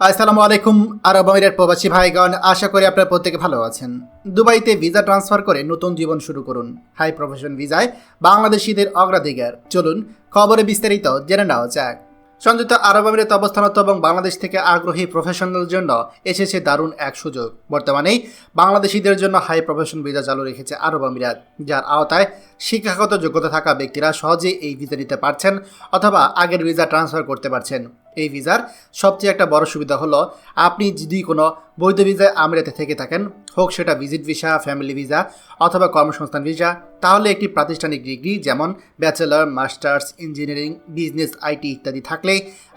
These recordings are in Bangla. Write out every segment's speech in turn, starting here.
আসসালামু আলাইকুম আরব আমিরাত প্রবাসী ভাইগণ, আশা করি আপনারা প্রত্যেকে ভালো আছেন। দুবাইতে ভিসা ট্রান্সফার করে নতুন জীবন শুরু করুন। হাই প্রফেশন ভিসায় বাংলাদেশিদের অগ্রাধিকার। চলুন খবরে বিস্তারিত জেনে নেওয়া যাক। সংযুক্ত আরব আমিরাতে অবস্থানরত এবং বাংলাদেশ থেকে আগ্রহী প্রফেশনালদের জন্য এসেছে দারুণ এক সুযোগ। বর্তমানে বাংলাদেশিদের জন্য হাই প্রফেশন ভিসা চালু রেখেছে আরব আমিরাত, যার আওতায় শিক্ষাগত যোগ্যতা থাকা ব্যক্তিরা সহজেই এই ভিসা নিতে পারছেন অথবা আগের ভিসা ট্রান্সফার করতে পারছেন। এই ভিসার সবচেয়ে একটা বড় সুবিধা হলো, আপনি যদি কোনো বৈধ ভিসায় আমিরাতে থেকে থাকেন, হোক সেটা ভিজিট ভিসা, ফ্যামিলি ভিসা অথবা কর্মসংস্থান ভিসা, তাহলে একটি প্রাতিষ্ঠানিক ডিগ্রি যেমন bachelor, masters, engineering, business, IT ইত্যাদি থাকলে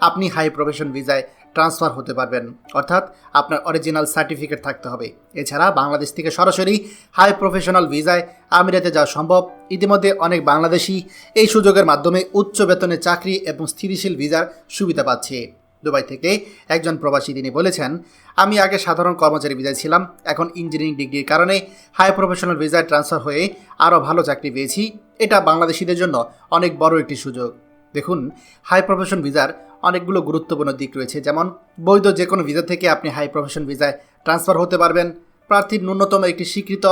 আপনি হাই প্রফেশন ভিসায় ট্রান্সফার হতে পারবেন। অর্থাৎ আপনার অরিজিনাল সার্টিফিকেট থাকতে হবে। এছাড়া বাংলাদেশ থেকে সরাসরি হাই প্রফেশনাল ভিসায় আমিরাতে যাওয়া সম্ভব। ইতিমধ্যে অনেক বাংলাদেশি এই সুযোগের মাধ্যমে উচ্চ বেতনে চাকরি এবং স্থিতিশীল ভিসার সুবিধা পাচ্ছে। দুবাই থেকে একজন প্রবাসী তিনি বলেছেন, আমি আগে সাধারণ কর্মচারী ভিসায় ছিলাম, এখন ইঞ্জিনিয়ারিং ডিগ্রির কারণে হাই প্রফেশনাল ভিসায় ট্রান্সফার হয়ে আরও ভালো চাকরি পেয়েছি। এটা বাংলাদেশিদের জন্য অনেক বড় একটি সুযোগ। দেখুন, হাই প্রফেশন ভিসার অনেকগুলো গুরুত্বপূর্ণ দিক রয়েছে, যেমন বৈধ যে কোনো ভিসা থেকে আপনি হাই প্রফেশন ভিসায় ট্রান্সফার হতে পারবেন। প্রার্থীর ন্যূনতম একটি স্বীকৃত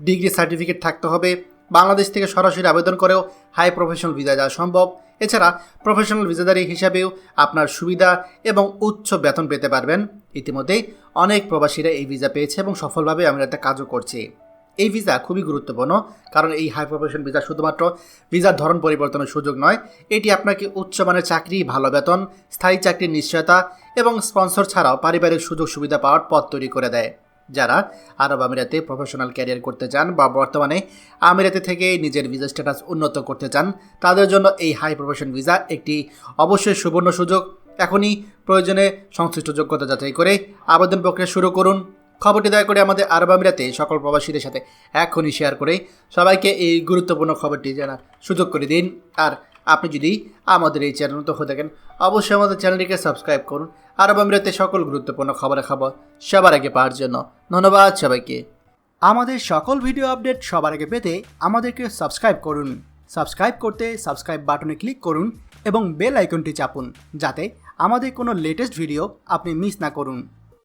ডিগ্রি সার্টিফিকেট থাকতে হবে। বাংলাদেশ থেকে সরাসরি আবেদন করেও হাই প্রফেশনাল ভিসা যাওয়া সম্ভব। এছাড়া প্রফেশনাল ভিসাদারি হিসাবেও আপনার সুবিধা এবং উচ্চ বেতন পেতে পারবেন। ইতিমধ্যেই অনেক প্রবাসীরা এই ভিসা পেয়েছে এবং সফলভাবে আমিরাতে কাজও করছে। এই ভিসা খুবই গুরুত্বপূর্ণ, কারণ এই হাই প্রফেশন ভিসা শুধুমাত্র ভিসার ধরন পরিবর্তনের সুযোগ নয়, এটি আপনাকে উচ্চমানের চাকরি, ভালো বেতন, স্থায়ী চাকরির নিশ্চয়তা এবং স্পন্সর ছাড়াও পারিবারিক সুযোগ সুবিধা পাওয়ার পথ তৈরি করে দেয়। যারা আরব আমিরাতে প্রফেশনাল ক্যারিয়ার করতে চান বা বর্তমানে আমিরাতে থেকে নিজের ভিসা স্ট্যাটাস উন্নত করতে চান, তাদের জন্য এই হাই প্রফেশন ভিসা একটি অবশ্যই সুবর্ণ সুযোগ। এখনই প্রয়োজনে সংশ্লিষ্ট যোগ্যতা যাচাই করে আবেদন প্রক্রিয়া শুরু করুন। খবরটি দয়া করে আমাদের আরব আমিরাতে সকল প্রবাসীদের সাথে এখনই শেয়ার করে সবাইকে এই গুরুত্বপূর্ণ খবরটি জানার সুযোগ করে দিন। আর আপনি যদি আমাদের এই চ্যানেল নতুন হয়ে থাকেন, অবশ্যই আমাদের চ্যানেলটিকে সাবস্ক্রাইব করুন আরব আমিরাতে সকল গুরুত্বপূর্ণ খবর সবার আগে পাওয়ার জন্য। ধন্যবাদ সবাইকে। আমাদের সকল ভিডিও আপডেট সবার আগে পেতে আমাদেরকে সাবস্ক্রাইব করুন। সাবস্ক্রাইব করতে সাবস্ক্রাইব বাটনে ক্লিক করুন এবং বেল আইকনটি চাপুন, যাতে আমাদের কোনো লেটেস্ট ভিডিও আপনি মিস না করুন।